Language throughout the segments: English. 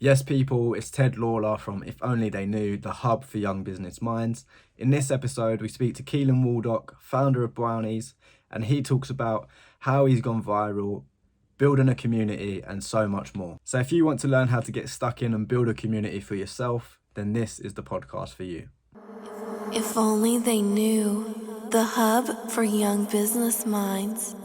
Yes, people, it's Ted Lawlor from If Only They Knew, the hub for young business minds. In this episode, we speak to Keelan Waldock, founder of Brownies, and he talks about how he's gone viral, building a community, and so much more. So if you want to learn how to get stuck in and build a community for yourself, then this is the podcast for you. If only they knew, the hub for young business minds.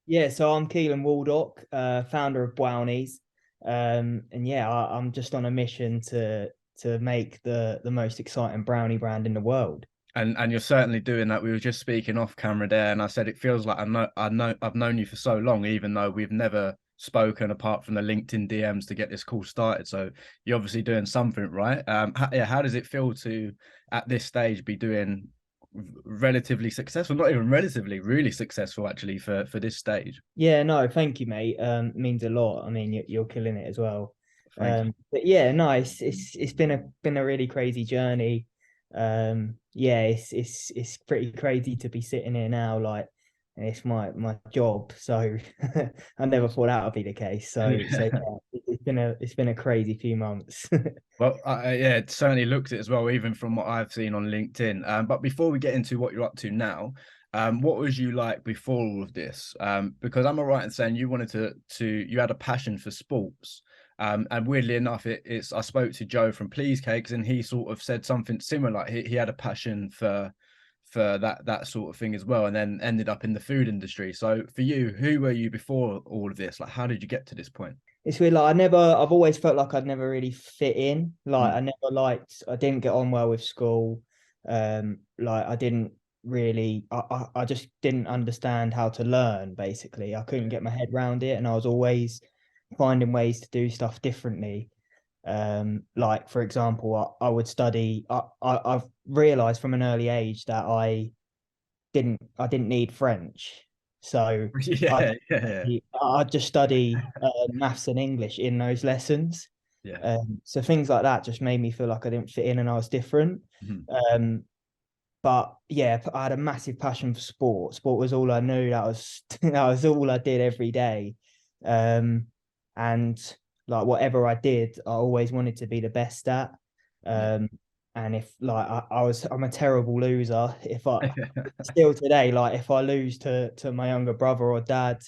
Yeah, so I'm Keelan Waldock, founder of BWOWNIES. And yeah, I'm just on a mission to make the most exciting brownie brand in the world. And you're certainly doing that. We were just speaking off camera there, and I said it feels like I've known you for so long, even though we've never spoken apart from the LinkedIn DMs to get this call started. So you're obviously doing something right. How does it feel to, at this stage, be doing relatively successful? Not even relatively, really successful actually for this stage. Yeah, no, thank you, mate. It means a lot. I mean, you're killing it as well. Thank you. But yeah, nice. It's been a really crazy journey. Yeah, it's pretty crazy to be sitting here now, like, and it's my job, so I never thought that would be the case. So yeah, it's been a crazy few months. Well, yeah, it certainly looks it as well, even from what I've seen on LinkedIn. But before we get into what you're up to now, what was you like before all of this? Because I'm all right in saying you wanted you had a passion for sports. And weirdly enough, I spoke to Joe from Please Cakes, and he sort of said something similar. He had a passion for that sort of thing as well, and then ended up in the food industry. So for you, who were you before all of this? Like, how did you get to this point? It's weird, like I've always felt like I'd never really fit in. Like I didn't get on well with school. Like I didn't really, I just didn't understand how to learn, basically. I couldn't get my head around it, and I was always finding ways to do stuff differently. Like for example, I would study, I've realized from an early age that I didn't need French. So Yeah. I'd just study maths and English in those lessons. Yeah. So things like that just made me feel like I didn't fit in and I was different. Mhm. But yeah, I had a massive passion for sport. Sport was all I knew. That was that was all I did every day. And like whatever I did, I always wanted to be the best at. And if like I'm a terrible loser. If I still today, like if I lose to my younger brother or dad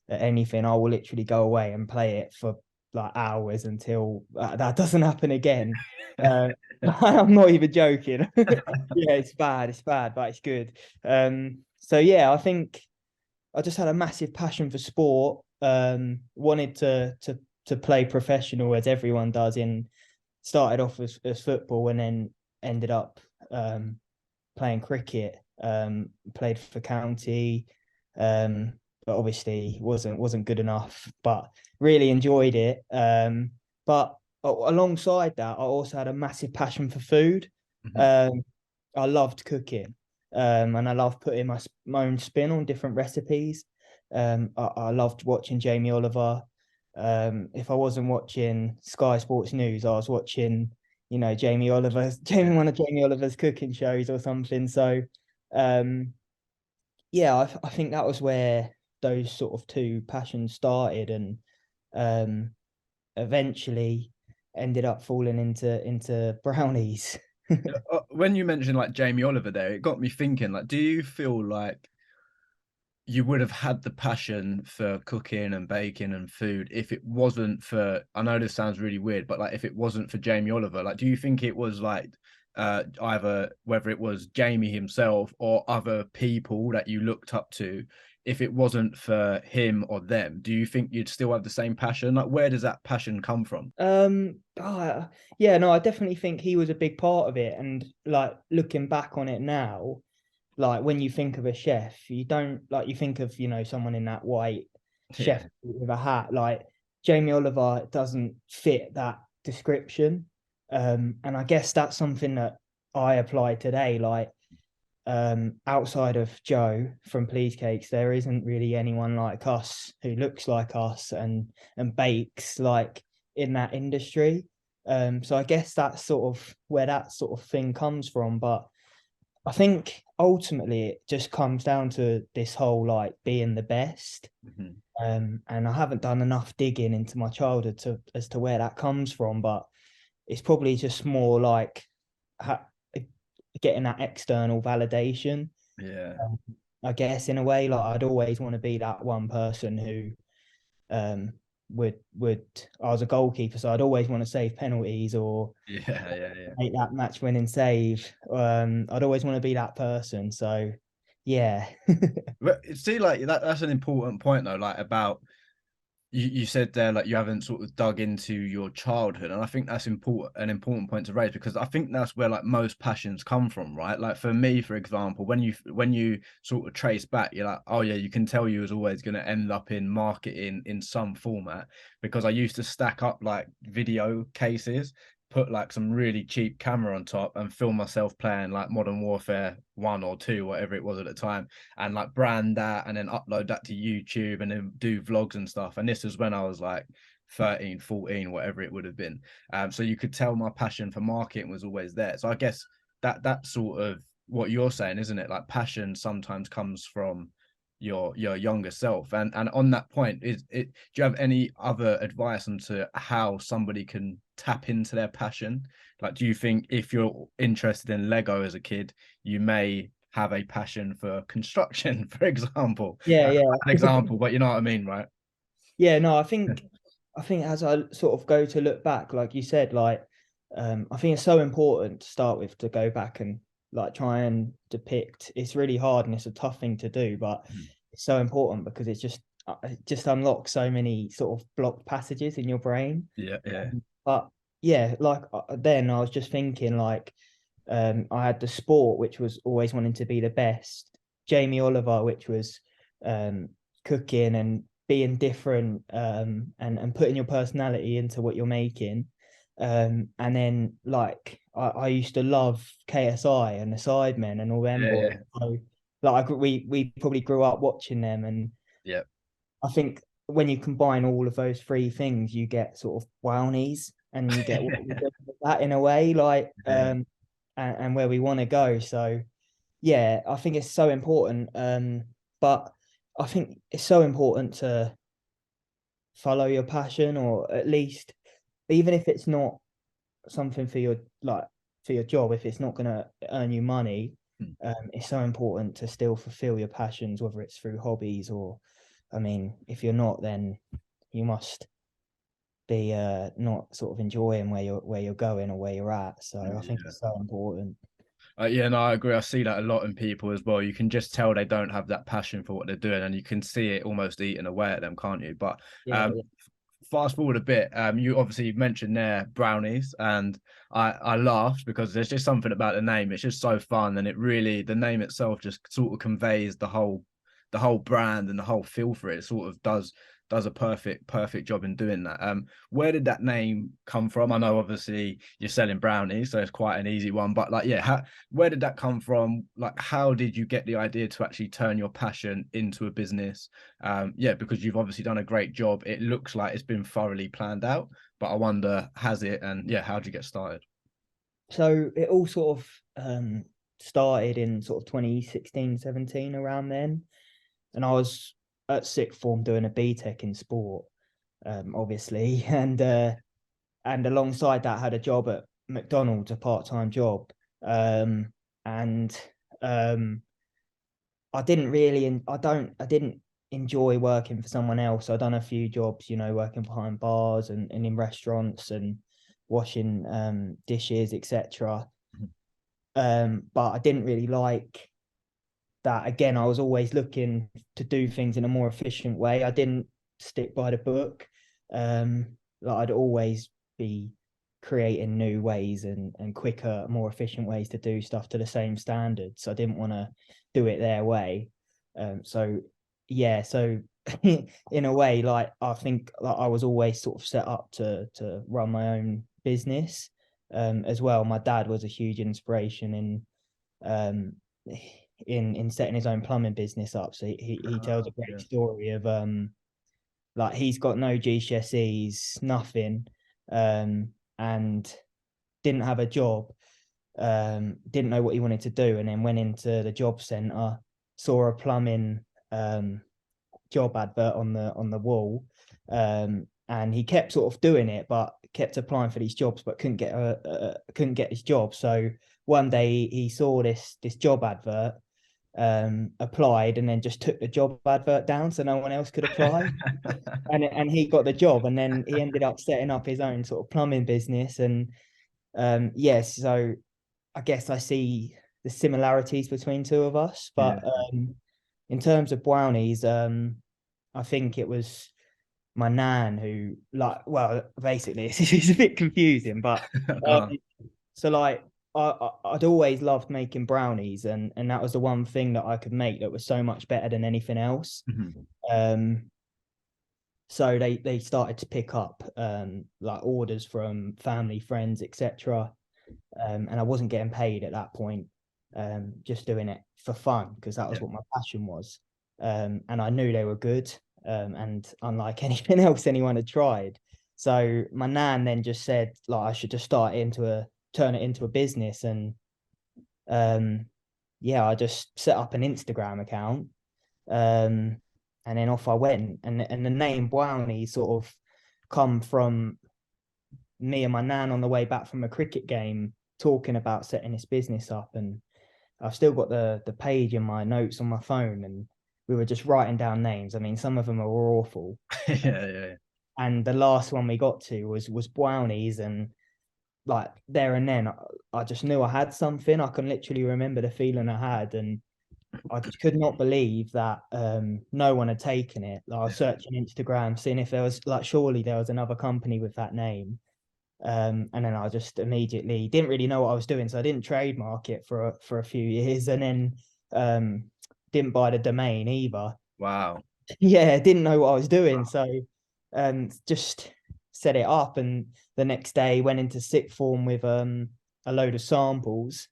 at anything, I will literally go away and play it for like hours until that doesn't happen again. I'm not even joking. Yeah, it's bad, but it's good. So yeah, I think I just had a massive passion for sport. Wanted to play professional as everyone does. Started off as football and then ended up playing cricket. Played for county, but obviously wasn't good enough. But really enjoyed it. But alongside that, I also had a massive passion for food. I loved cooking, and I loved putting my own spin on different recipes. I loved watching Jamie Oliver. If I wasn't watching Sky Sports News, I was watching, one of Jamie Oliver's cooking shows or something. So, yeah, I think that was where those sort of two passions started, and eventually ended up falling into brownies. When you mentioned like Jamie Oliver there, it got me thinking, like, do you feel like you would have had the passion for cooking and baking and food if it wasn't for, I know this sounds really weird, but like if it wasn't for Jamie Oliver? Like, do you think it was like either whether it was Jamie himself or other people that you looked up to, if it wasn't for him or them, do you think you'd still have the same passion? Like, where does that passion come from? Yeah, no, I definitely think he was a big part of it. And like looking back on it now, like when you think of a chef, you don't like you think of, someone in that white chef with a hat. Like Jamie Oliver doesn't fit that description. And I guess that's something that I apply today. Like outside of Joe from Please Cakes, there isn't really anyone like us who looks like us and bakes like in that industry. So I guess that's sort of where that sort of thing comes from. But I think ultimately it just comes down to this whole like being the best. And I haven't done enough digging into my childhood as to where that comes from, but it's probably just more like getting that external validation. Yeah. I guess in a way, like I'd always want to be that one person who um would I was a goalkeeper, so I'd always want to save penalties or Yeah. make that match winning save. I'd always want to be that person. So yeah. But see, like that's an important point though, like about you said there like you haven't sort of dug into your childhood, and I think that's an important point to raise, because I think that's where like most passions come from, right? Like for me, for example, when you sort of trace back, you're like, oh yeah, you can tell you was always going to end up in marketing in some format, because I used to stack up like video cases, put like some really cheap camera on top and film myself playing like Modern Warfare 1 or 2, whatever it was at the time, and like brand that and then upload that to YouTube and then do vlogs and stuff. And this is when I was like 13, 14, whatever it would have been. So you could tell my passion for marketing was always there. So I guess that's sort of what you're saying, isn't it? Like passion sometimes comes from your younger self. And on that point, do you have any other advice onto how somebody can tap into their passion? Like, do you think if you're interested in Lego as a kid, you may have a passion for construction, for example? Yeah, yeah. An example, but you know what I mean, right? Yeah, no, I think as I sort of go to look back, like you said, like I think it's so important to start with to go back and like try and depict. It's really hard and it's a tough thing to do, but it's so important because it just unlocks so many sort of blocked passages in your brain. Yeah. But yeah, like then I was just thinking like I had the sport, which was always wanting to be the best. Jamie Oliver, which was cooking and being different and putting your personality into what you're making. And then like I used to love KSI and the Sidemen and all them boys. Yeah. So like we probably grew up watching them, and Yeah. I think when you combine all of those three things, you get sort of brownies, and you get what we're doing with that in a way, like and where we want to go. So yeah, I think it's so important. But I think it's so important to follow your passion, or at least even if it's not something for your like for your job, if it's not going to earn you money, it's so important to still fulfill your passions, whether it's through hobbies or, I mean, if you're not, then you must be not sort of enjoying where you're going or where you're at. So I think Yeah. it's so important. Yeah, no, I agree. I see that a lot in people as well. You can just tell they don't have that passion for what they're doing, and you can see it almost eating away at them, can't you? But Yeah, fast forward a bit, you obviously mentioned there brownies, and I laughed because there's just something about the name. It's just so fun, and it really, the name itself just sort of conveys the whole brand and the whole feel for it. It sort of does a perfect job in doing that. Where did that name come from? I know obviously you're selling brownies, so it's quite an easy one, but like, yeah, where did that come from? Like, how did you get the idea to actually turn your passion into a business? Yeah, because you've obviously done a great job. It looks like it's been thoroughly planned out, but I wonder, has it? And yeah, how did you get started? so it all sort of started in sort of 2016, 17 around then. And I was at sixth form doing a BTEC in sport, obviously, and alongside that had a job at McDonald's, a part-time job, and I didn't enjoy working for someone else. I'd done a few jobs, working behind bars and in restaurants and washing dishes, etc. But I didn't really like that. Again, I was always looking to do things in a more efficient way. I didn't stick by the book. Like I'd always be creating new ways and quicker, more efficient ways to do stuff to the same standards. So I didn't want to do it their way. So yeah, so in a way, like I think like I was always sort of set up to run my own business. As well, my dad was a huge inspiration um in setting his own plumbing business up. So he tells a great Yeah. story of like he's got no GCSEs, nothing, and didn't have a job, didn't know what he wanted to do, and then went into the job centre, saw a plumbing job advert on the wall, and he kept sort of doing it, but kept applying for these jobs, but couldn't get his job. So one day he saw this job advert, applied, and then just took the job advert down so no one else could apply. And he got the job, and then he ended up setting up his own sort of plumbing business. And yes, so I guess I see the similarities between two of us. But in terms of BWOWNIES, I think it was my nan who, like, well, basically it's a bit confusing, but so like I'd always loved making brownies, and that was the one thing that I could make that was so much better than anything else. So they started to pick up like orders from family, friends, etc. And I wasn't getting paid at that point, just doing it for fun because that was what my passion was. And I knew they were good, and unlike anything else anyone had tried. So my nan then just said, like, I should just turn it into a business. And yeah, I just set up an Instagram account, and then off I went. And the name BWOWNIE sort of come from me and my nan on the way back from a cricket game talking about setting this business up. And I've still got the page in my notes on my phone, and we were just writing down names. I mean, some of them were awful. Yeah. And the last one we got to was BWOWNIES, and like there and then I just knew I had something. I can literally remember the feeling I had, and I just could not believe that no one had taken it. Like, I was searching Instagram, seeing if there was, like, surely there was another company with that name. And then I just immediately didn't really know what I was doing, so I didn't trademark it for a few years, and then didn't buy the domain either. Wow. Yeah, didn't know what I was doing, so just set it up, and the next day went into sixth form with a load of samples,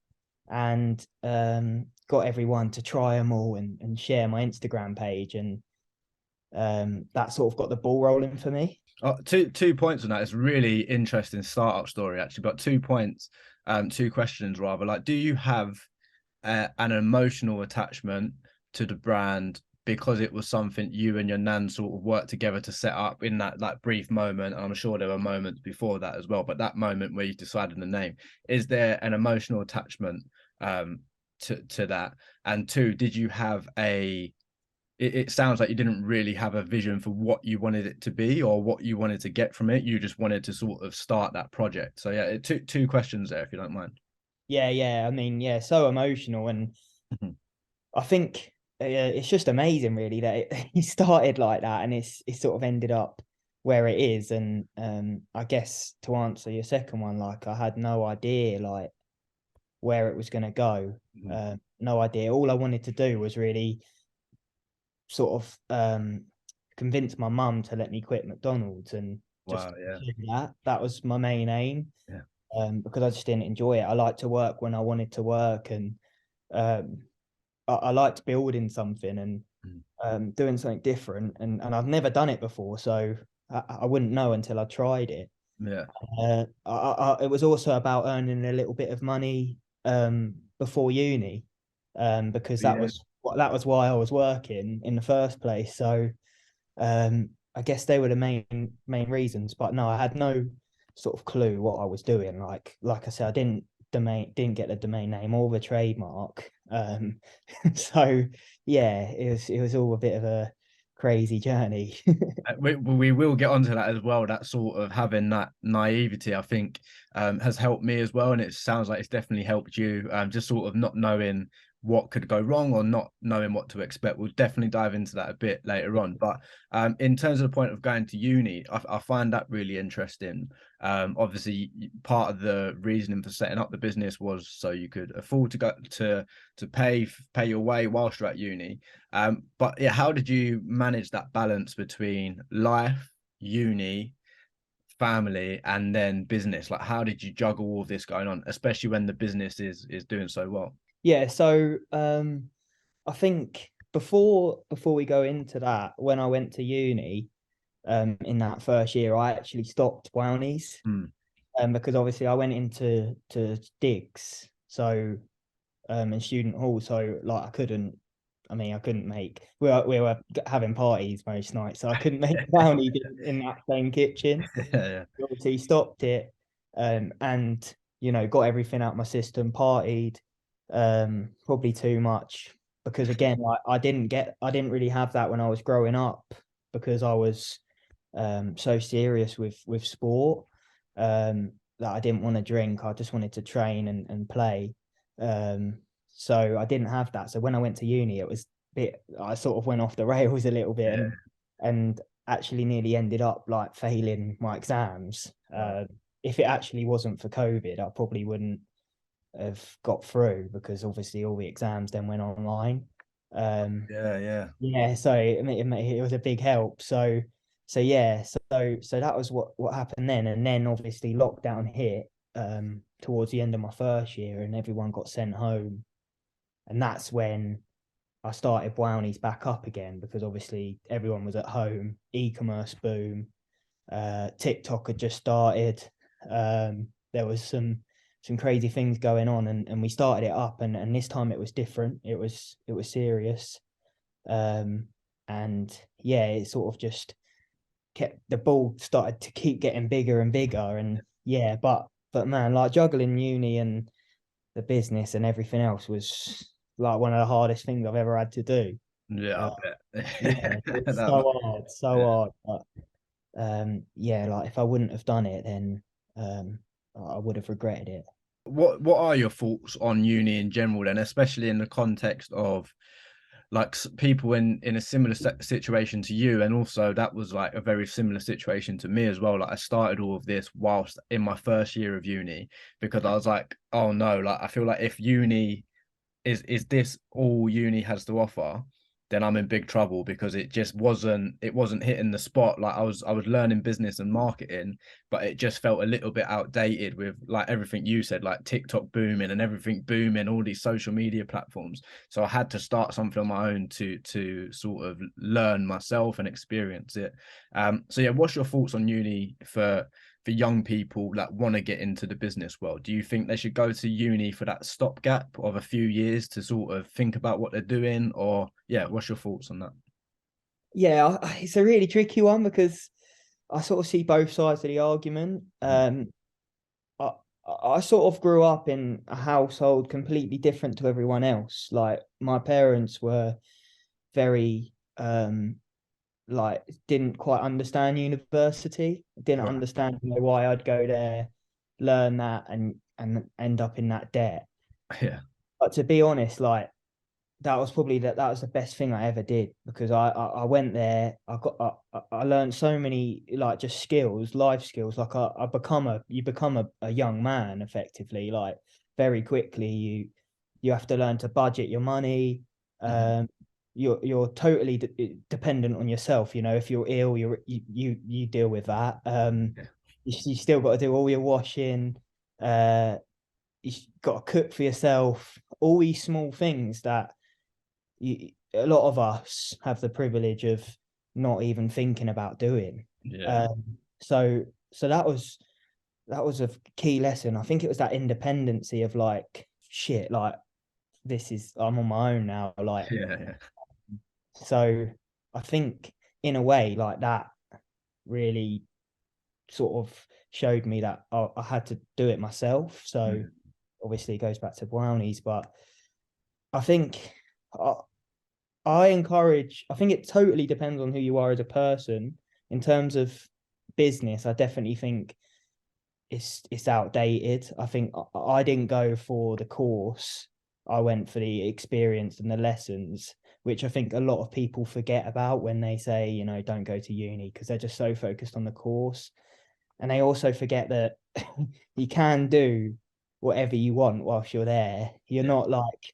and got everyone to try them all and share my Instagram page, and that sort of got the ball rolling for me. Two points on that. It's really interesting startup story, actually. But 2 points, two questions rather. Like, do you have an emotional attachment to the brand because it was something you and your nan sort of worked together to set up in that, like, brief moment? And I'm sure there were moments before that as well, but that moment where you decided the name, is there an emotional attachment to that? And two, did you have it sounds like you didn't really have a vision for what you wanted it to be or what you wanted to get from it. You just wanted to sort of start that project. So yeah, two questions there, if you don't mind. Yeah. I mean, yeah, so emotional. And I think it's just amazing, really, that it started like that, and it's sort of ended up where it is. And I guess to answer your second one, like, I had no idea, like, where it was going to go. No idea. All I wanted to do was really sort of convince my mum to let me quit McDonald's, and just that was my main aim. Because I just didn't enjoy it. I like to work when I wanted to work, and I liked building something and doing something different, and I've never done it before, so I wouldn't know until I tried it. It was also about earning a little bit of money before uni, because that was why I was working in the first place. So I guess they were the main reasons. But no, I had no sort of clue what I was doing. Like I said, I didn't get the domain name or the trademark. So yeah, it was all a bit of a crazy journey. We will get onto that as well. That sort of having that naivety, I think, has helped me as well, and it sounds like it's definitely helped you. Just sort of not knowing what could go wrong or not knowing what to expect. We'll definitely dive into that a bit later on. But in terms of the point of going to uni, I find that really interesting. Obviously, part of the reasoning for setting up the business was so you could afford to go to pay your way whilst you're at uni. But yeah, how did you manage that balance between life, uni, family, and then business? Like, how did you juggle all this going on, especially when the business is doing so well? Yeah, so I think before we go into that, when I went to uni, in that first year, I actually stopped BWOWNIES, because obviously I went into digs, so in student hall, so like I couldn't I mean, I couldn't make. We were having parties most nights, so I couldn't make brownies in that same kitchen. Yeah, Obviously, stopped it, and got everything out my system. Partied, probably too much because again, I didn't really have that when I was growing up because I was so serious with sport that I didn't want to drink. I just wanted to train and play. So I didn't have that. So when I went to uni, it was I sort of went off the rails a little bit and actually nearly ended up like failing my exams. Wow. If it actually wasn't for COVID, I probably wouldn't have got through because obviously all the exams then went online. Yeah. Yeah, so it was a big help. So yeah, so that was what happened then, and then obviously lockdown hit towards the end of my first year, and everyone got sent home, and that's when I started BWOWNIES back up again because obviously everyone was at home, e-commerce boom, TikTok had just started, there was some crazy things going on, and we started it up, and this time it was different, it was serious. And yeah, it sort of just kept the ball started to keep getting bigger and bigger, and yeah, but man, like juggling uni and the business and everything else was like one of the hardest things I've ever had to do. Yeah, I Yeah, bet. it's That so must- hard, so yeah. hard. But yeah, like if I wouldn't have done it, then I would have regretted it. What are your thoughts on uni in general then, especially in the context of like people in a similar situation to you, and also that was like a very similar situation to me as well. Like I started all of this whilst in my first year of uni because I was like, oh no, like I feel like if uni is this all uni has to offer, then I'm in big trouble because it wasn't hitting the spot. Like I was learning business and marketing, but it just felt a little bit outdated with like everything you said, like TikTok booming and everything booming, all these social media platforms. So I had to start something on my own to sort of learn myself and experience it. So yeah, what's your thoughts on uni for young people that want to get into the business world? Do you think they should go to uni for that stopgap of a few years to sort of think about what they're doing? Or yeah, what's your thoughts on that? Yeah, it's a really tricky one because I sort of see both sides of the argument. I, I sort of grew up in a household completely different to everyone else. Like my parents were very like didn't quite understand university, didn't Right. understand why I'd go there, learn that and end up in that debt. Yeah. But to be honest, like that was probably that was the best thing I ever did because I went there, I learned so many like just skills, life skills. Like you become a young man effectively, like very quickly you have to learn to budget your money. Mhm. You're totally dependent on yourself. If you're ill, you deal with that. Yeah. You still got to do all your washing. You've got to cook for yourself. All these small things that a lot of us have the privilege of not even thinking about doing. Yeah. So that was a key lesson. I think it was that independency of like shit, like I'm on my own now. Like Yeah. so I think in a way like that really sort of showed me that I had to do it myself. So Mhm. obviously it goes back to BWOWNIES, but I think I, I think it totally depends on who you are as a person. In terms of business, I definitely think it's outdated. I think I didn't go for the course. I went for the experience and the lessons, which I think a lot of people forget about when they say, don't go to uni because they're just so focused on the course. And they also forget that you can do whatever you want whilst you're there. You're Yeah. not like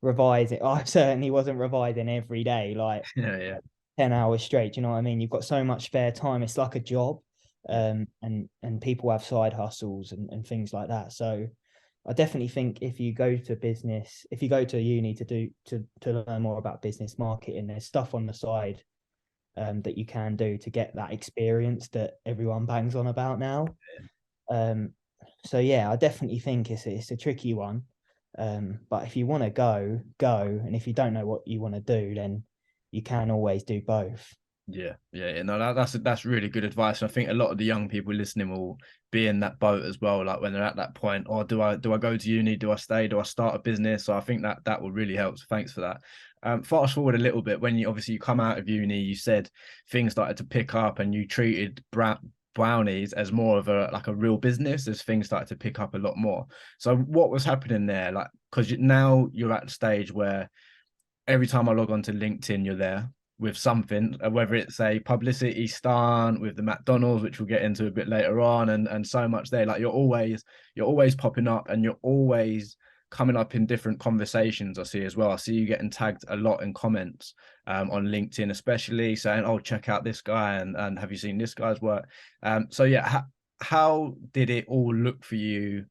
revising. I certainly wasn't revising every day, like Yeah. 10 hours straight. Do you know what I mean? You've got so much spare time. It's like a job. Yeah. And people have side hustles and things like that. So I definitely think if you go to business, if you go to uni to learn more about business marketing, there's stuff on the side that you can do to get that experience that everyone bangs on about now. Um, so yeah, I definitely think it's a tricky one. But if you want to go, and if you don't know what you want to do, then you can always do both. Yeah. No, that's really good advice. And I think a lot of the young people listening will be in that boat as well. Like when they're at that point, or do I go to uni? Do I stay? Do I start a business? So I think that will really help. So thanks for that. Fast forward a little bit, when you come out of uni, you said things started to pick up, and you treated Brownies as more of a real business, as things started to pick up a lot more. So what was happening there? Like, because now you're at the stage where every time I log on to LinkedIn, you're there with something, whether it's a publicity stunt with the McDonald's, which we'll get into a bit later on, and so much there. Like you're always popping up, and you're always coming up in different conversations. I see as well. I see you getting tagged a lot in comments on LinkedIn, especially saying, "Oh, check out this guy," and have you seen this guy's work? So yeah, how did it all look for you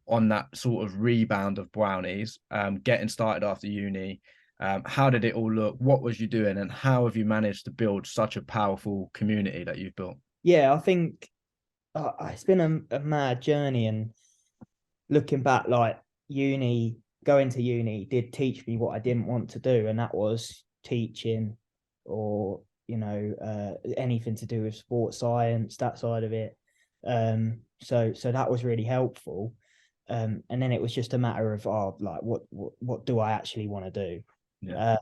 on that sort of rebound of Brownies, getting started after uni? How did it all look? What was you doing, and how have you managed to build such a powerful community that you've built? Yeah, I think it's been a mad journey, and looking back, like going to uni did teach me what I didn't want to do, and that was teaching, or anything to do with sports science, that side of it. So that was really helpful. And then it was just a matter of like what do I actually want to do? Yeah.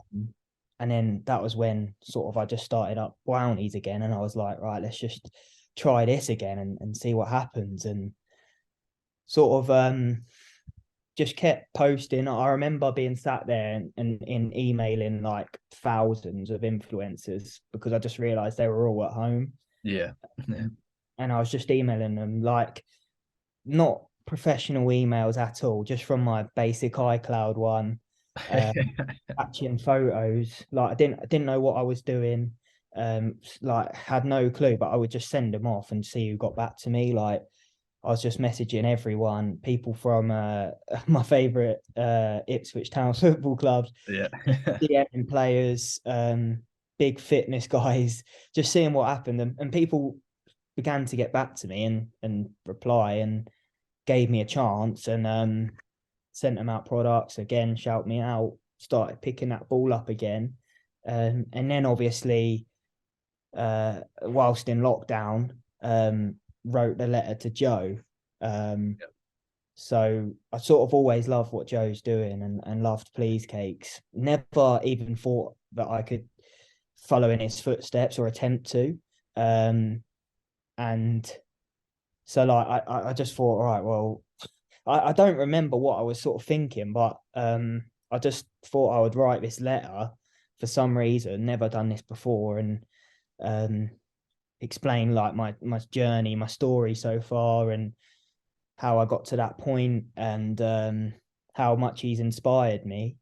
And then that was when sort of I just started up Brownies again, and I was like, right, let's just try this again and see what happens. And sort of just kept posting. I remember being sat there and in emailing like thousands of influencers, because I just realized they were all at home. Yeah. And I was just emailing them, like, not professional emails at all, just from my basic iCloud one, catching photos. Like I didn't know what I was doing, like had no clue, but I would just send them off and see who got back to me. Like I was just messaging everyone, people from my favorite Ipswich Town football clubs, Yeah. DMing players, big fitness guys, just seeing what happened. And people began to get back to me and reply, and gave me a chance, and sent them out products again, shout me out, started picking that ball up again. And then obviously, whilst in lockdown, wrote the letter to Joe. Yep. So I sort of always loved what Joe's doing, and loved Please Cakes. Never even thought that I could follow in his footsteps or attempt to. And so like I just thought, all right, well, I don't remember what I was sort of thinking, but I just thought I would write this letter for some reason, never done this before, and explain like my journey, my story so far, and how I got to that point, and how much he's inspired me.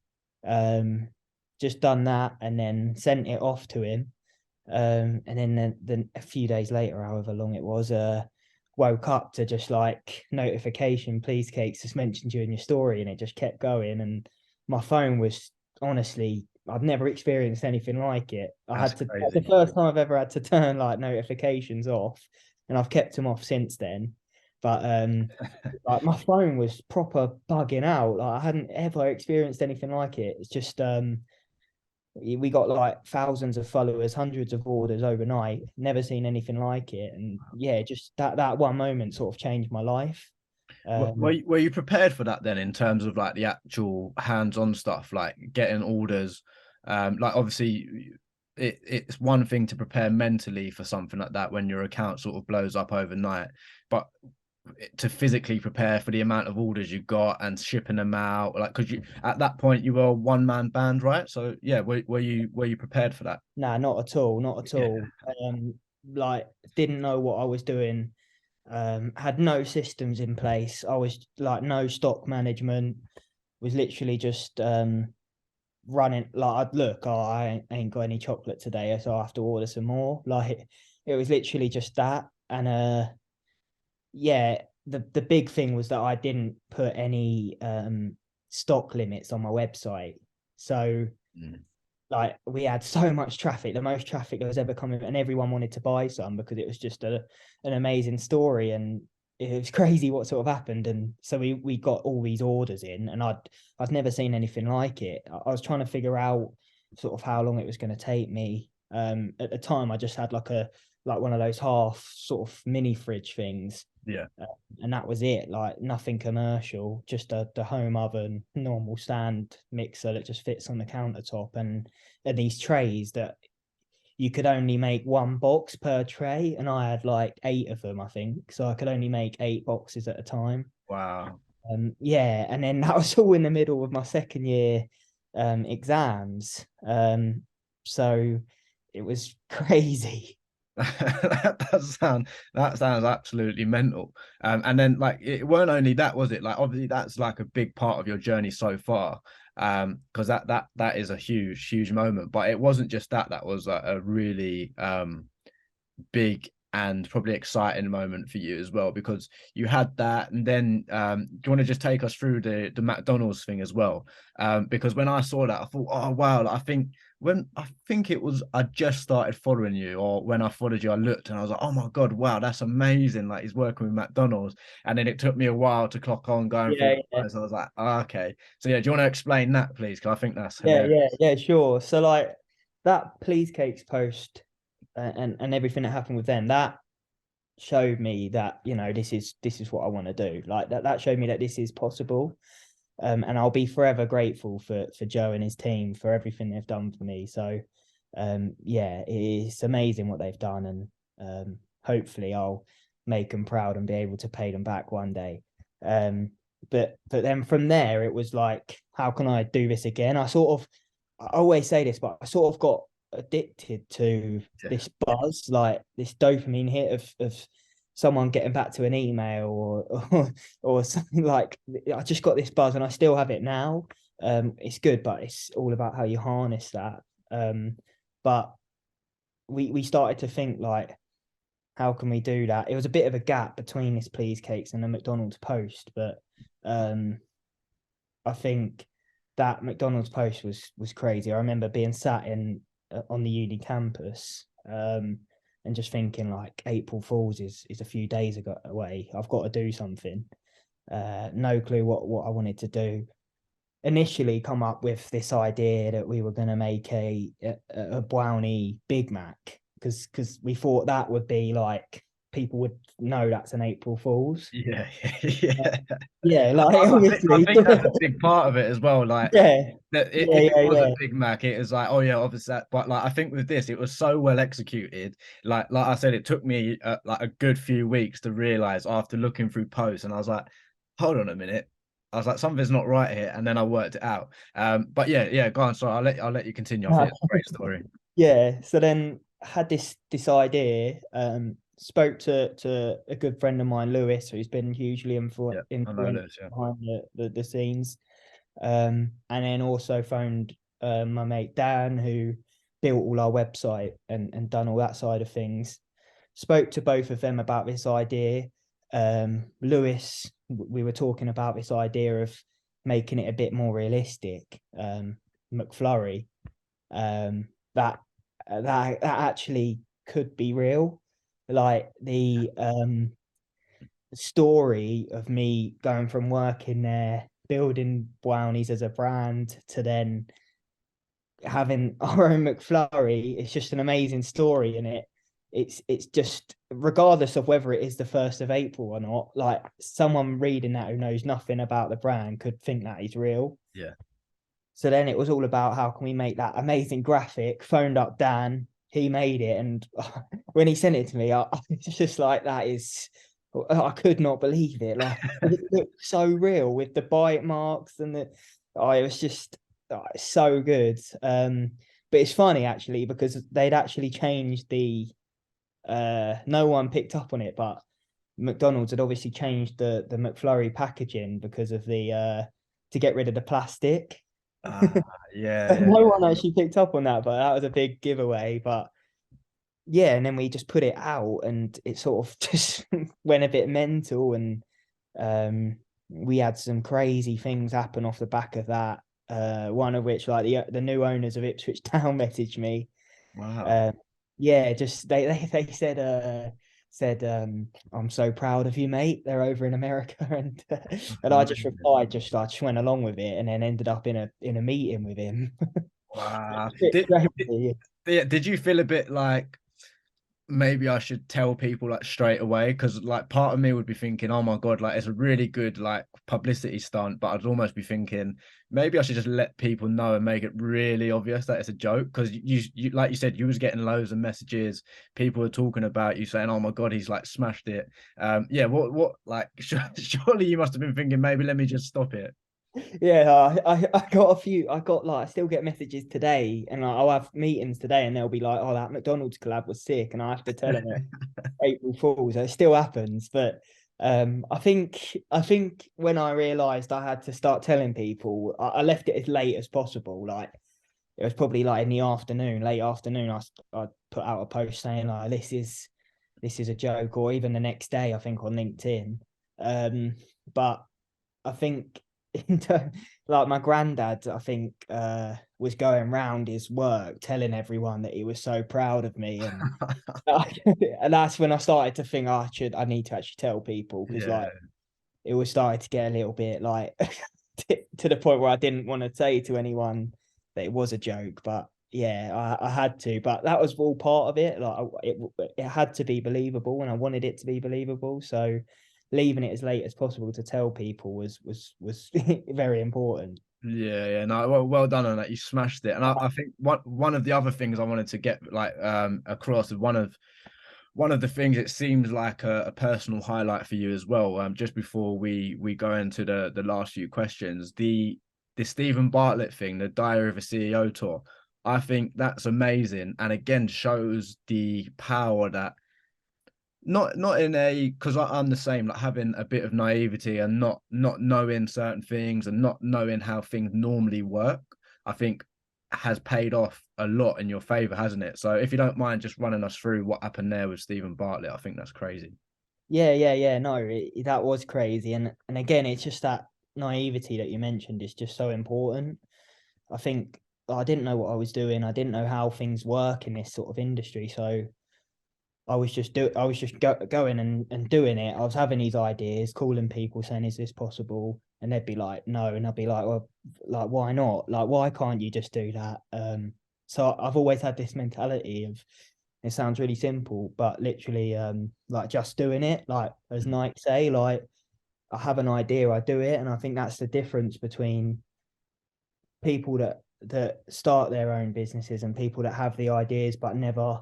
Just done that, and then sent it off to him. And then a few days later, however long it was, woke up to just like notification, Please Cakes just mentioned you in your story, and it just kept going. And my phone was, honestly, I've never experienced anything like it. That's That's crazy. the first time I've ever had to turn like notifications off, and I've kept them off since then. But like my phone was proper bugging out. Like I hadn't ever experienced anything like it. It's just we got like thousands of followers, hundreds of orders overnight, never seen anything like it. And yeah, just that one moment sort of changed my life. Were you prepared for that then, in terms of like the actual hands-on stuff, like getting orders? Like obviously it's one thing to prepare mentally for something like that when your account sort of blows up overnight, but to physically prepare for the amount of orders you got and shipping them out, like, because you at that point you were a one-man band, right? So yeah, were you prepared for that? Nah, not at all, not at Yeah. all. Like didn't know what I was doing. Had no systems in place. I was like no stock management. Was literally just running like I'd look, oh, I ain't got any chocolate today, so I have to order some more. Like it was literally just that. And yeah, the big thing was that I didn't put any stock limits on my website. So like we had so much traffic, the most traffic that was ever coming, and everyone wanted to buy some because it was just an amazing story. And it was crazy what sort of happened. And so we got all these orders in, and I'd never seen anything like it. I was trying to figure out sort of how long it was going to take me. At the time, I just had like one of those half sort of mini fridge things. Yeah. And that was it, like nothing commercial, just the home oven, normal stand mixer that just fits on the countertop, and these trays that you could only make one box per tray, and I had like 8 of them, I think, so I could only make 8 boxes at a time. Wow. Yeah, and then that was all in the middle of my second year exams, so it was crazy. That sounds absolutely mental. And then like it weren't only that, was it? Like obviously that's like a big part of your journey so far. Because that is a huge moment. But it wasn't just that. That was like a really big and probably exciting moment for you as well, because you had that. And then do you want to just take us through the McDonald's thing as well? Because when I saw that, I thought, oh wow, I think it was I just started following you, or when I followed you I looked and I was like, oh my god, wow, that's amazing, like he's working with McDonald's. And then it took me a while to clock on going through Yeah. so I was like, oh, okay. So yeah, do you want to explain that please, because I think that's Yeah, hilarious. sure. So like that Please Cakes post, and everything that happened with them, that showed me that, you know, this is what I want to do. Like that showed me that this is possible. And I'll be forever grateful for Joe and his team for everything they've done for me. So yeah, it's amazing what they've done, and hopefully I'll make them proud and be able to pay them back one day. But then from there it was like, how can I do this again? I always say this, but I sort of got addicted to this buzz, like this dopamine hit of someone getting back to an email or something. Like I just got this buzz, and I still have it now. It's good, but it's all about how you harness that. But we started to think like, how can we do that? It was a bit of a gap between this Please Cakes and the McDonald's post, but I think that McDonald's post was crazy. I remember being sat on the uni campus, and just thinking like, April Fools is a few days away. I've got to do something. No clue what I wanted to do. Initially, come up with this idea that we were going to make a BWOWNIE Big Mac, because we thought that would be like, people would know that's an April Fools. Yeah. Yeah, like I obviously. think that's a big part of it as well. Like, Yeah, that if it was a Big Mac, it was like, oh yeah, obviously that. But like, I think with this, it was so well executed. Like I said, it took me like a good few weeks to realize after looking through posts, and I was like, hold on a minute. I was like, something's not right here, and then I worked it out. But yeah, go on. Sorry, I'll let you continue. I think it's a great story. Yeah. So then had this idea. Spoke to a good friend of mine, Lewis, who's been hugely Yeah, I know influential this. Yeah. behind the scenes. And then also phoned my mate Dan, who built all our website and done all that side of things. Spoke to both of them about this idea. Lewis, we were talking about this idea of making it a bit more realistic. McFlurry, that actually could be real. Like the story of me going from working there, building Brownies as a brand, to then having our own McFlurry, it's just an amazing story. And it's just, regardless of whether it is the 1st of April or not, like someone reading that who knows nothing about the brand could think that is real. Yeah. So then it was all about, how can we make that amazing graphic? Phoned up Dan, he made it, and when he sent it to me, it's just like, I could not believe it. Like it looked so real with the bite marks and it was just it's so good. But it's funny actually, because they'd actually changed the no one picked up on it, but McDonald's had obviously changed the McFlurry packaging because of the to get rid of the plastic. Yeah. No one actually picked up on that, but that was a big giveaway. But yeah, and then we just put it out, and it sort of just went a bit mental, and we had some crazy things happen off the back of that. One of which, like the new owners of Ipswich Town messaged me. Wow. Yeah, just they said said, I'm so proud of you, mate. They're over in America. And I just replied, I just went along with it, and then ended up in a meeting with him. Wow. Bit Did, crazy. did you feel a bit like maybe I should tell people like straight away? Because like part of me would be thinking, oh my God, like it's a really good like publicity stunt, but I'd almost be thinking maybe I should just let people know and make it really obvious that it's a joke. Because you like you said, you was getting loads of messages, people were talking about you saying, oh my God, he's like smashed it. Yeah, what like surely you must have been thinking maybe let me just stop it. Yeah, I got a few. I still get messages today, and I'll have meetings today, and they'll be like, "Oh, that McDonald's collab was sick," and I have to tell them it April Fools. It still happens, but I think when I realised I had to start telling people, I left it as late as possible. Like it was probably like in the afternoon, late afternoon. I put out a post saying like this is a joke, or even the next day, I think on LinkedIn. But I think like my granddad, I think was going round his work telling everyone that he was so proud of me, and and that's when I started to think, oh, I need to actually tell people, because Yeah. like it was starting to get a little bit like to the point where I didn't want to say to anyone that it was a joke. But yeah, I had to. But that was all part of it. Like it had to be believable, and I wanted it to be believable. So leaving it as late as possible to tell people was very important. Yeah, no, well done on that. You smashed it. And I think one of the other things I wanted to get like across is one of the things it seems like a personal highlight for you as well. Just before we go into the last few questions, the Stephen Bartlett thing, the Diary of a CEO tour, I think that's amazing. And again, shows the power that not in a because I'm the same, like having a bit of naivety and not knowing certain things and not knowing how things normally work, I think has paid off a lot in your favor, hasn't it? So if you don't mind just running us through what happened there with Stephen Bartlett, I think that's crazy. Yeah. No, that was crazy, and again, it's just that naivety that you mentioned is just so important. I think I didn't know what I was doing. I didn't know how things work in this sort of industry, so I was just going and doing it. I was having these ideas, calling people, saying, "Is this possible?" And they'd be like, "No," and I'd be like, "Well, like why not? Like why can't you just do that?" So I've always had this mentality of, it sounds really simple, but literally, like just doing it. Like as Nike say, like I have an idea, I do it, and I think that's the difference between people that start their own businesses and people that have the ideas but never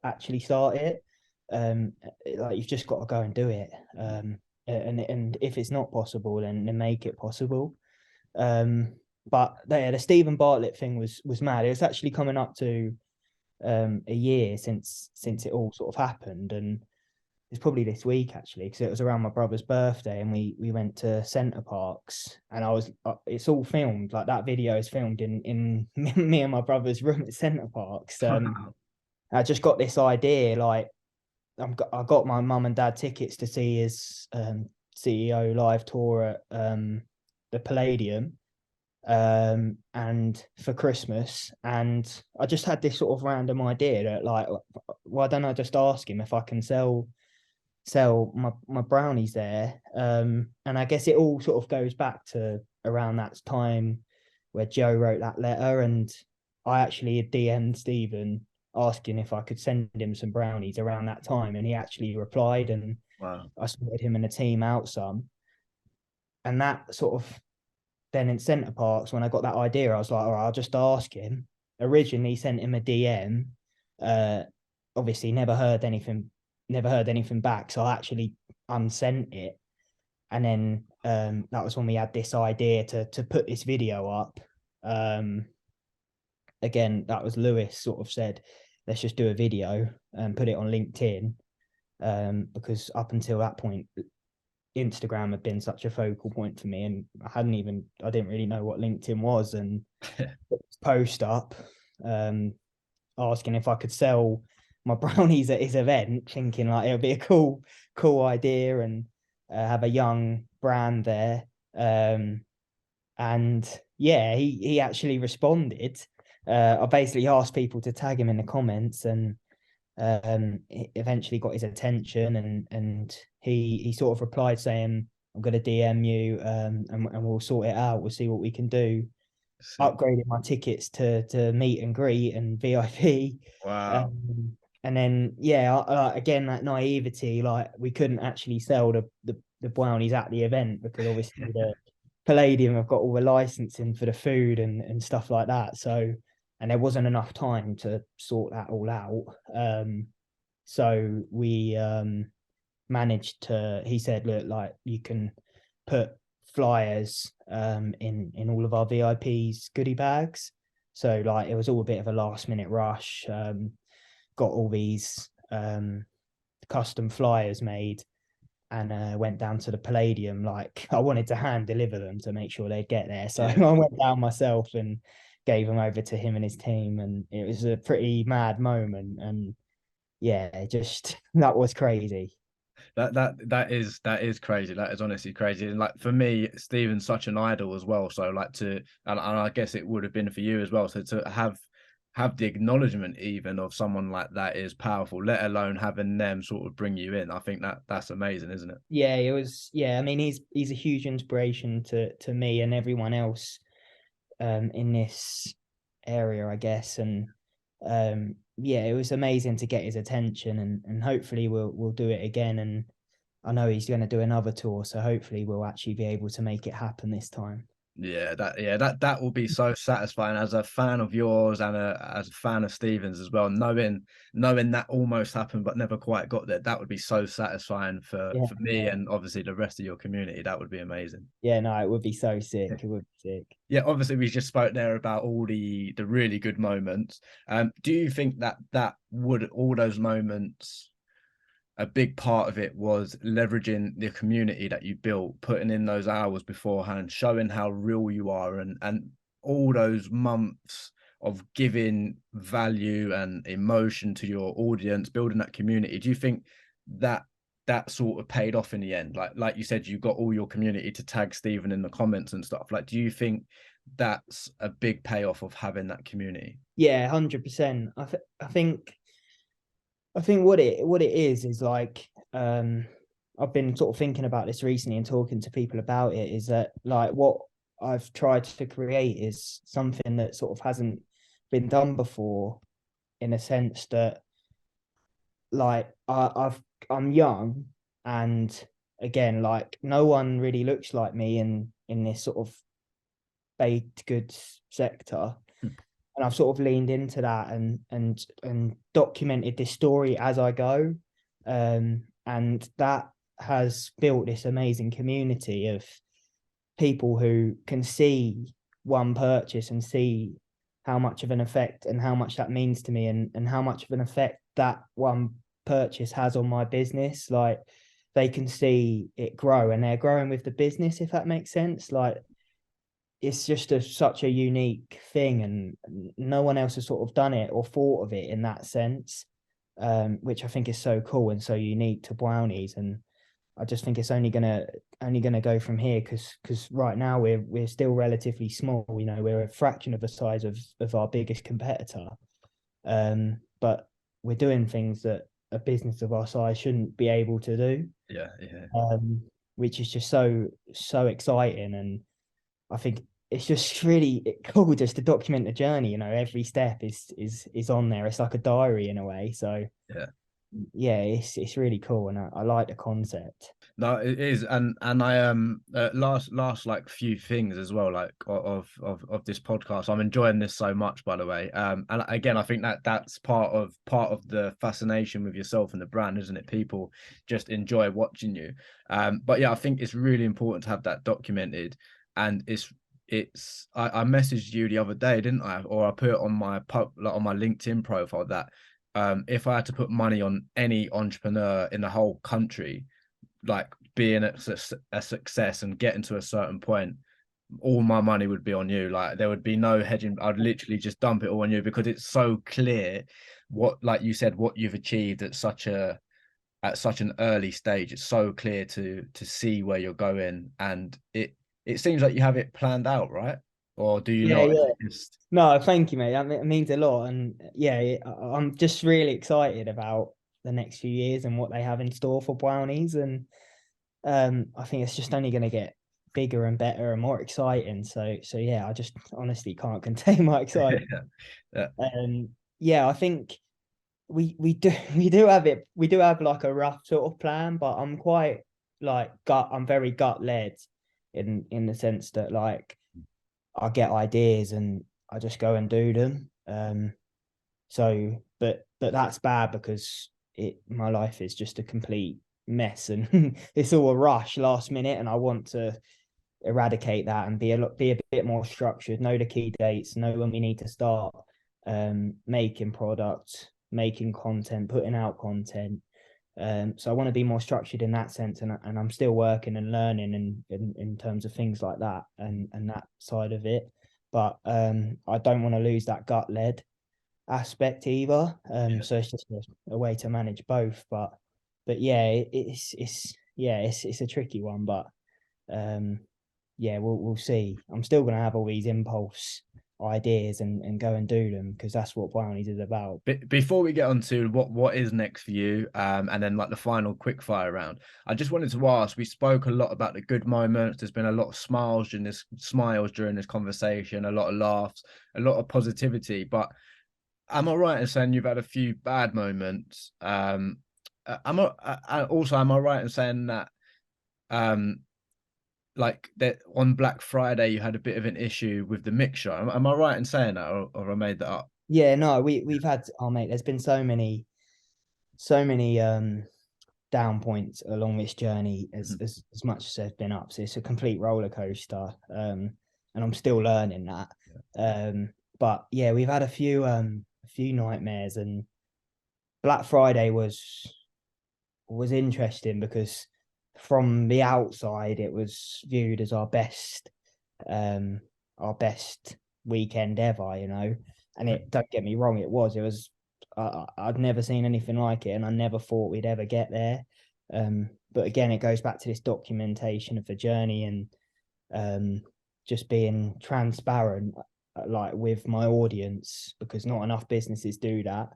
actually start it. Like you've just got to go and do it. And if it's not possible, then make it possible. But the Stephen Bartlett thing was mad. It was actually coming up to a year since it all sort of happened, and it's probably this week actually, because it was around my brother's birthday, and we went to Center Parks, and I was it's all filmed, like that video is filmed in me and my brother's room at Center Parks. I just got this idea, like I got my mum and dad tickets to see his CEO live tour at the Palladium, and for Christmas, and I just had this sort of random idea that like, why don't I just ask him if I can sell my brownies there. And I guess it all sort of goes back to around that time where Joe wrote that letter, and I actually had DM'd Stephen asking if I could send him some brownies around that time, and he actually replied, and Wow. I sorted him and the team out some. And that sort of, then in Center Parks, when I got that idea, I was like, all right, I'll just ask him. Originally sent him a DM, obviously never heard anything back, so I actually unsent it. And then that was when we had this idea to put this video up. Again, that was Lewis sort of said, let's just do a video and put it on LinkedIn, because up until that point, Instagram had been such a focal point for me, and I didn't really know what LinkedIn was, and post up asking if I could sell my brownies at his event, thinking like it would be a cool idea, and have a young brand there. And yeah, he actually responded. I basically asked people to tag him in the comments, and It eventually got his attention, and he sort of replied saying, I'm going to DM you, and we'll sort it out. We'll see what we can do. Sick. Upgraded my tickets to meet and greet and VIP. Wow. And then, yeah, again, that naivety, like we couldn't actually sell the brownies at the event because obviously the Palladium have got all the licensing for the food and stuff like that. So, and there wasn't enough time to sort that all out. So we managed to, he said, look, like you can put flyers in all of our VIPs goodie bags. So like it was all a bit of a last minute rush. Got all these custom flyers made and went down to the Palladium. Like I wanted to hand deliver them to make sure they'd get there. So Yeah. I went down myself and gave them over to him and his team. And it was a pretty mad moment. And yeah, just that was crazy. That is crazy. That is honestly crazy. And like for me, Stephen's such an idol as well. So like and I guess it would have been for you as well. So to have the acknowledgement even of someone like that is powerful, let alone having them sort of bring you in. I think that's amazing, isn't it? Yeah, it was. Yeah, I mean, he's a huge inspiration to me and everyone else in this area, I guess. And yeah, it was amazing to get his attention, and hopefully we'll do it again. And I know he's going to do another tour, so hopefully we'll actually be able to make it happen this time. That will be so satisfying as a fan of yours and as a fan of Stevens as well, knowing that almost happened but never quite got there. That would be so satisfying for Yeah, me and obviously the rest of your community. That would be amazing. yeah, no, it would be so sick. It would be sick. Yeah, obviously we just spoke there about all the really good moments. Do you think that would all those moments, a big part of it was leveraging the community that you built, putting in those hours beforehand, showing how real you are, and all those months of giving value and emotion to your audience, building that community? Do you think that that sort of paid off in the end? Like you said, you got all your community to tag Stephen in the comments and stuff. Like, do you think that's a big payoff of having that community? Yeah, 100%. I think what it is like I've been sort of thinking about this recently and talking to people about it, is that like what I've tried to create is something that sort of hasn't been done before, in a sense that like I'm young, and again, like no one really looks like me in this sort of baked goods sector. And I've sort of leaned into that and documented this story as I go. And that has built this amazing community of people who can see one purchase and see how much of an effect and how much that means to me, and how much of an effect that one purchase has on my business. Like they can see it grow, and they're growing with the business, if that makes sense. Like it's just such a unique thing, and no one else has sort of done it or thought of it in that sense, which I think is so cool and so unique to Brownies. And I just think it's only gonna go from here, because right now we're still relatively small. You know, we're a fraction of the size of our biggest competitor, but we're doing things that a business of our size shouldn't be able to do. Yeah. Which is just so exciting. And I think it's just really cool just to document the journey. You know, every step is on there. It's like a diary in a way. So yeah, it's really cool, and I like the concept. No, it is, and I last like few things as well, like of this podcast. I'm enjoying this so much, by the way. And again, I think that's part of the fascination with yourself and the brand, isn't it? People just enjoy watching you. But yeah, I think it's really important to have that documented, and I messaged you the other day, didn't I? Or I put it on my on my LinkedIn profile that if I had to put money on any entrepreneur in the whole country, like being a success and getting to a certain point, all my money would be on you. Like there would be no hedging. I'd literally just dump it all on you, because it's so clear what, like you said, what you've achieved at such an early stage. It's so clear to see where you're going, and it seems like you have it planned out, right? or do you Yeah, not? yeah. Just No, thank you, mate. That means a lot. And yeah, I'm just really excited about the next few years and what they have in store for Brownies. And I think it's just only going to get bigger and better and more exciting. So yeah, I just honestly can't contain my excitement. yeah, Yeah, I think we do we do have like a rough sort of plan, but I'm quite like I'm very gut led in the sense that like I get ideas and I just go and do them. So but that's bad because my life is just a complete mess and it's all a rush last minute, and I want to eradicate that and be a bit more structured, know the key dates, know when we need to start making products, making content, putting out content. So I want to be more structured in that sense, and I'm still working and learning in terms of things like that and that side of it. But I don't want to lose that gut led aspect either. So it's just a way to manage both. But yeah, it's a tricky one, but yeah, we'll see. I'm still gonna have all these impulse ideas and go and do them because that's what Brownies is about. Before we get on to what is next for you, and then like the final quick fire round, I just wanted to ask. We spoke a lot about the good moments. There's been a lot of smiles during this conversation, a lot of laughs, a lot of positivity. But am I right in saying you've had a few bad moments? Am I right in saying that like that on Black Friday you had a bit of an issue with the mixture? Am I right in saying that, or I made that up? Yeah, no, we've had mate, there's been so many down points along this journey as much as there's been ups. It's a complete roller coaster. And I'm still learning that. But yeah, we've had a few nightmares, and Black Friday was interesting because from the outside it was viewed as our best weekend ever, you know. And it, don't get me wrong, it was I'd never seen anything like it, and I never thought we'd ever get there. But again, it goes back to this documentation of the journey and just being transparent, like with my audience, because not enough businesses do that.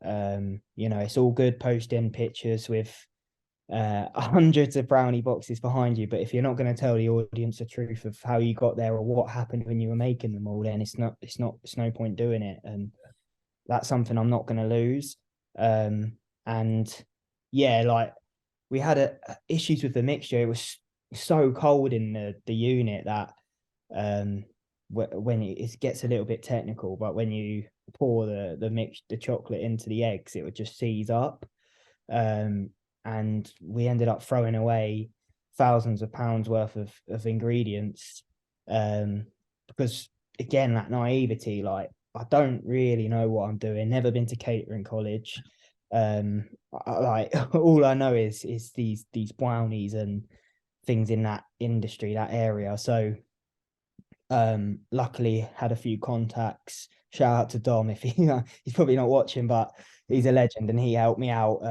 You know, it's all good posting pictures with hundreds of brownie boxes behind you, but if you're not going to tell the audience the truth of how you got there or what happened when you were making them all, then it's no point doing it. And that's something I'm not going to lose. And yeah, like we had issues with the mixture. It was so cold in the unit that when it gets a little bit technical, but when you pour the chocolate into the eggs, it would just seize up. And we ended up throwing away thousands of pounds worth of ingredients, because again, that naivety, like I don't really know what I'm doing, never been to catering college. Like all I know is these brownies and things in that industry, that area. So luckily had a few contacts. Shout out to Dom if he's probably not watching, but he's a legend and he helped me out.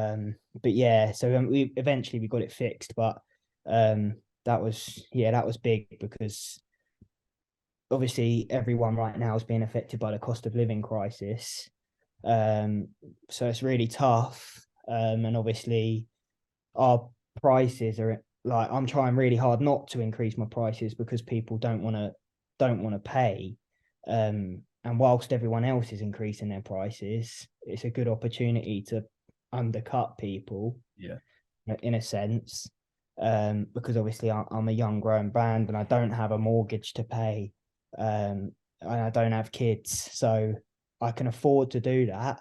But yeah, so we eventually got it fixed, but that was big because obviously everyone right now is being affected by the cost of living crisis. So it's really tough. And obviously our prices are like, I'm trying really hard not to increase my prices because people don't want to pay. And whilst everyone else is increasing their prices, it's a good opportunity to undercut people. Yeah. In a sense, because obviously I'm a young growing brand and I don't have a mortgage to pay, and I don't have kids, so I can afford to do that.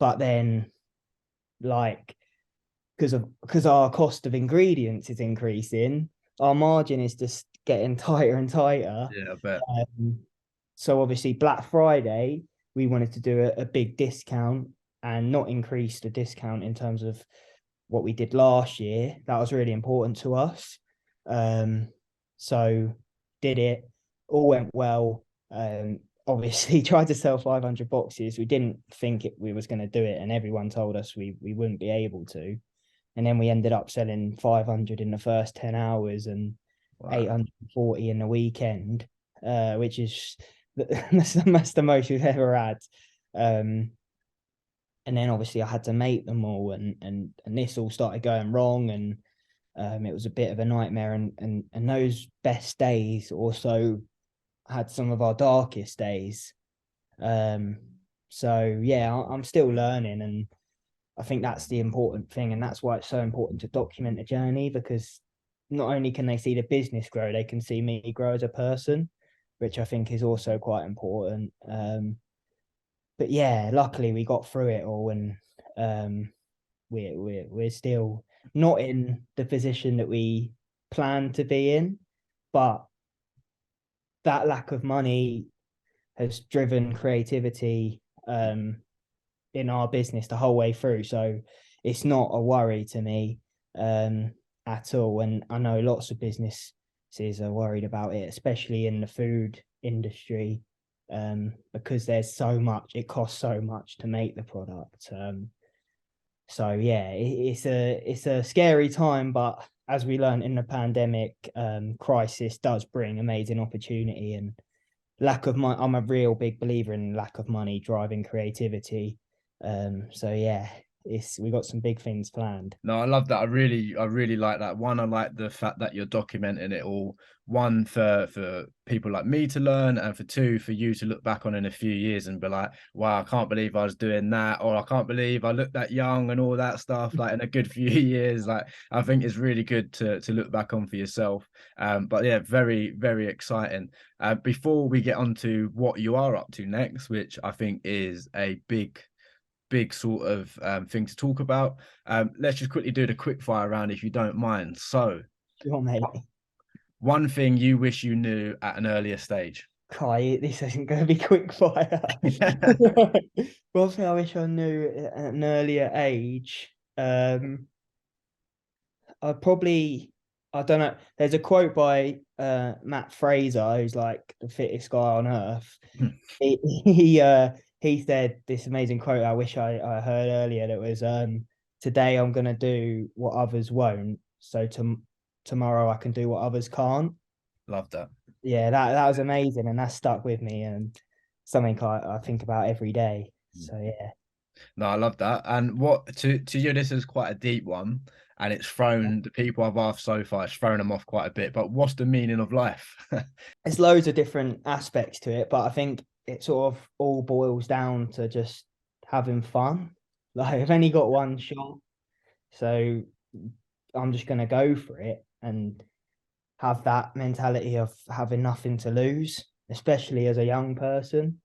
But then, like, because our cost of ingredients is increasing, our margin is just getting tighter and tighter. Yeah, I bet. So obviously Black Friday, we wanted to do a big discount and not increase the discount in terms of what we did last year. That was really important to us. So did it, all went well. Obviously tried to sell 500 boxes. We didn't think we was going to do it, and everyone told us we wouldn't be able to. And then we ended up selling 500 in the first 10 hours and 840 in the weekend. which is that's the most we've ever had. And then obviously I had to make them all, and this all started going wrong, and it was a bit of a nightmare. And those best days also had some of our darkest days. So yeah, I'm still learning, and I think that's the important thing, and that's why it's so important to document the journey, because not only can they see the business grow, they can see me grow as a person, which I think is also quite important. But yeah, luckily we got through it all, and we're still not in the position that we planned to be in, but that lack of money has driven creativity in our business the whole way through. So it's not a worry to me at all. And I know lots of businesses are worried about it, especially in the food industry, because there's so much, it costs so much to make the product. So yeah, it's a scary time, but as we learned in the pandemic, crisis does bring amazing opportunity, and lack of money. I'm a real big believer in lack of money driving creativity. So yeah, we got some big things planned. No, I love that. I really like that. One, I like the fact that you're documenting it all. One, for people like me to learn, and for two, for you to look back on in a few years and be like, wow, I can't believe I was doing that, or I can't believe I looked that young and all that stuff, like in a good few years. Like, I think it's really good to look back on for yourself. But yeah, very, very exciting. Before we get on to what you are up to next, which I think is a big sort of thing to talk about. Let's just quickly do the quick fire round if you don't mind. So, Sure, mate. one thing you wish you knew at an earlier stage. Kai, this isn't going to be quick fire. One thing I wish I knew at an earlier age. I don't know. There's a quote by Matt Fraser, who's like the fittest guy on earth. He said this amazing quote I wish I heard earlier, that was today I'm gonna do what others won't, so tomorrow I can do what others can't. Love that. Yeah, that was amazing, and that stuck with me, and something I think about every day. So yeah. No, I love that. And what to you, this is quite a deep one, and it's thrown the people I've asked so far, it's thrown them off quite a bit. But what's the meaning of life? There's loads of different aspects to it, but I think it sort of all boils down to just having fun. Like, I've only got one shot, so I'm just gonna go for it and have that mentality of having nothing to lose, especially as a young person.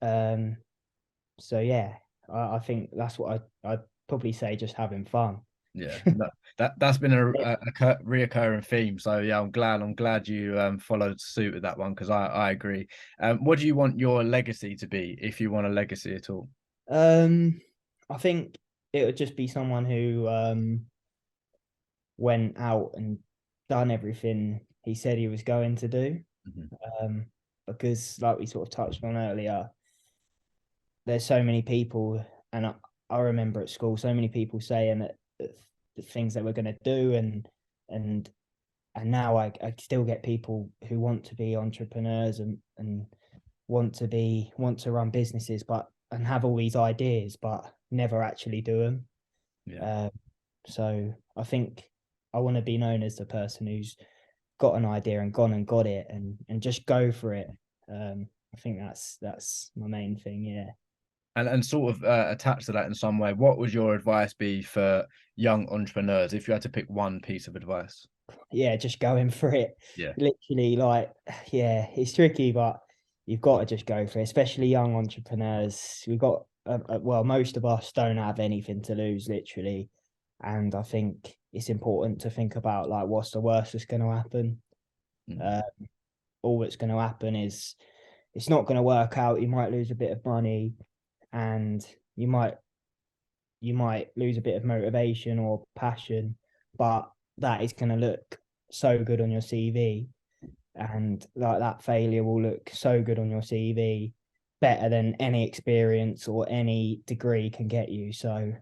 So yeah, I think that's what I'd probably say, just having fun. Yeah, that's been a reoccurring theme. So yeah, I'm glad you followed suit with that one, because I agree. What do you want your legacy to be, if you want a legacy at all? I think it would just be someone who went out and done everything he said he was going to do. Because like we sort of touched on earlier, there's so many people, and I remember at school so many people saying that the things that we're going to do, and now I still get people who want to be entrepreneurs and want to run businesses, and have all these ideas but never actually do them. Yeah. So I think I want to be known as the person who's got an idea and gone and got it, and just go for it. I think that's my main thing. Yeah. And sort of attached to that in some way, what would your advice be for young entrepreneurs if you had to pick one piece of advice? Yeah, just going for it. Yeah. Literally, like, yeah, it's tricky, but you've got to just go for it, especially young entrepreneurs. We've got, well, most of us don't have anything to lose, literally. And I think it's important to think about, like, what's the worst that's going to happen? All that's going to happen is it's not going to work out. You might lose a bit of money, and you might lose a bit of motivation or passion, but that is going to look so good on your CV, and like that failure will look so good on your CV, better than any experience or any degree can get you. So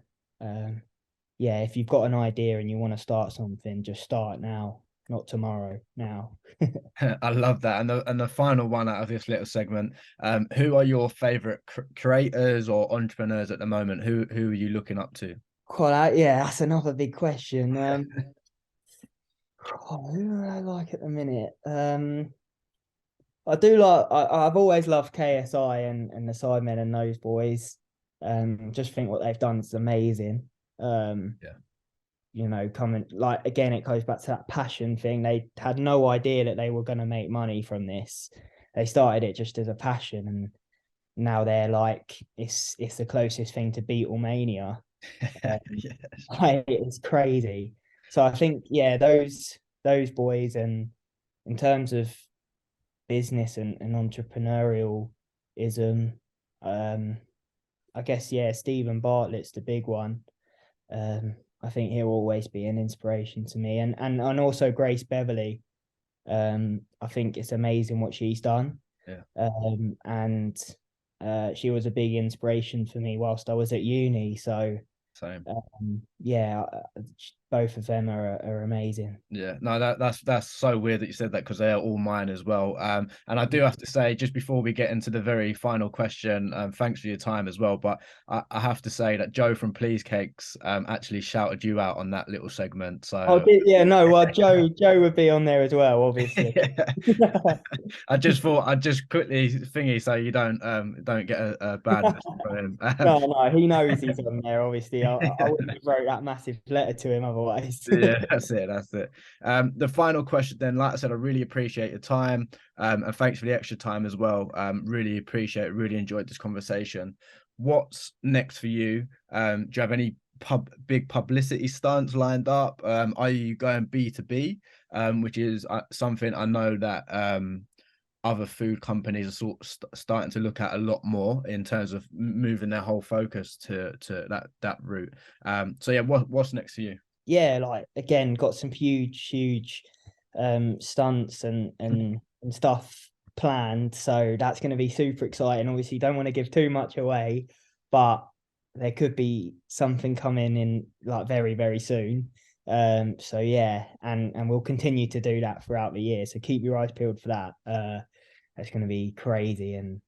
yeah, if you've got an idea and you want to start something, just start now. not tomorrow, now. I love that. And the final one out of this little segment, who are your favorite creators or entrepreneurs at the moment? Who are you looking up to? Quite, yeah, that's another big question. Who do I like at the minute? I do like. I've always loved KSI and the Sidemen and those boys. Just think what they've done is amazing. Yeah. You know, coming like again, it goes back to that passion thing. They had no idea that they were going to make money from this. They started it just as a passion, and now they're like it's the closest thing to BWOWNIE. Yes. Like, it's crazy. So I think, yeah, those boys, and in terms of business and entrepreneurialism, I guess, yeah, Stephen Bartlett's the big one. I think he'll always be an inspiration to me, and also Grace Beverly. I think it's amazing what she's done. Yeah. And she was a big inspiration for me whilst I was at uni. So Same. yeah, both of them are amazing. Yeah, no, that's so weird that you said that, because they are all mine as well. And I do have to say, just before we get into the very final question, thanks for your time as well. But I have to say that Joe from Please Cakes actually shouted you out on that little segment. So Yeah, no, well, Joe would be on there as well, obviously. I just thought I'd just quickly thingy so you don't get a bad message from him. No, he knows he's on there, obviously. I wouldn't have wrote that massive letter to him otherwise. Yeah, that's it. The final question then, like I said, I really appreciate your time, and thanks for the extra time as well. Really appreciate it, really enjoyed this conversation. What's next for you? Do you have any big publicity stunts lined up? Are you going B2B, which is something I know that other food companies are starting to look at a lot more in terms of moving their whole focus to that route. So yeah, what's next for you? Yeah, like again, got some huge stunts and stuff planned. So that's going to be super exciting. Obviously, don't want to give too much away, but there could be something coming in like very soon. So yeah, and we'll continue to do that throughout the year. So keep your eyes peeled for that. That's going to be crazy and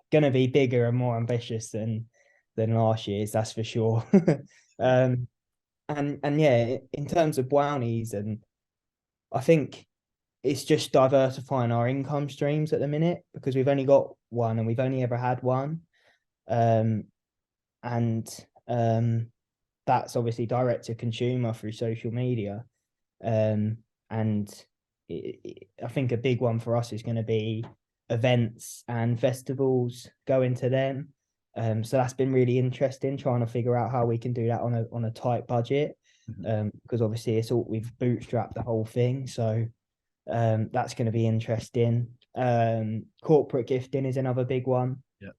going to be bigger and more ambitious than last year's. That's for sure. And yeah, in terms of brownies, and I think it's just diversifying our income streams at the minute, because we've only got one and we've only ever had one. And that's obviously direct to consumer through social media. And I think a big one for us is going to be events and festivals, going to them. So that's been really interesting, trying to figure out how we can do that on a tight budget. Because obviously we've bootstrapped the whole thing. So that's going to be interesting. Corporate gifting is another big one. Yeah.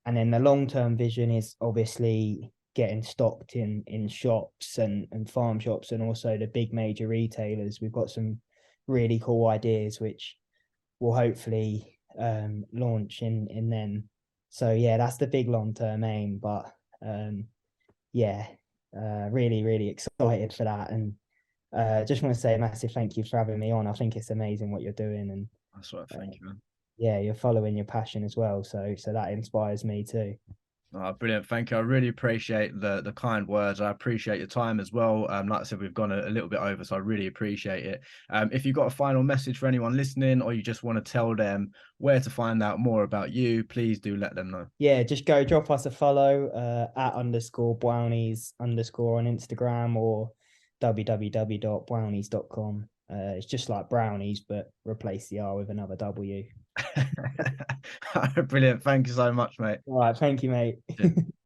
And then the long-term vision is obviously getting stocked in shops and farm shops, and also the big major retailers. We've got some really cool ideas which will hopefully launch in them. So yeah, that's the big long-term aim. But yeah, really excited for that. And just want to say a massive thank you for having me on. I think it's amazing what you're doing, and That's right. Thank you, man. Yeah, you're following your passion as well. So that inspires me too. Oh, brilliant. Thank you. I really appreciate the kind words. I appreciate your time as well. Like I said, we've gone a little bit over, so I really appreciate it. If you've got a final message for anyone listening, or you just want to tell them where to find out more about you, please do let them know. Yeah, just go drop us a follow @_BWOWNIES_ on Instagram, or www.brownies.com. It's just like brownies, but replace the R with another W. Brilliant. Thank you so much, mate. All right, thank you, mate. Yeah.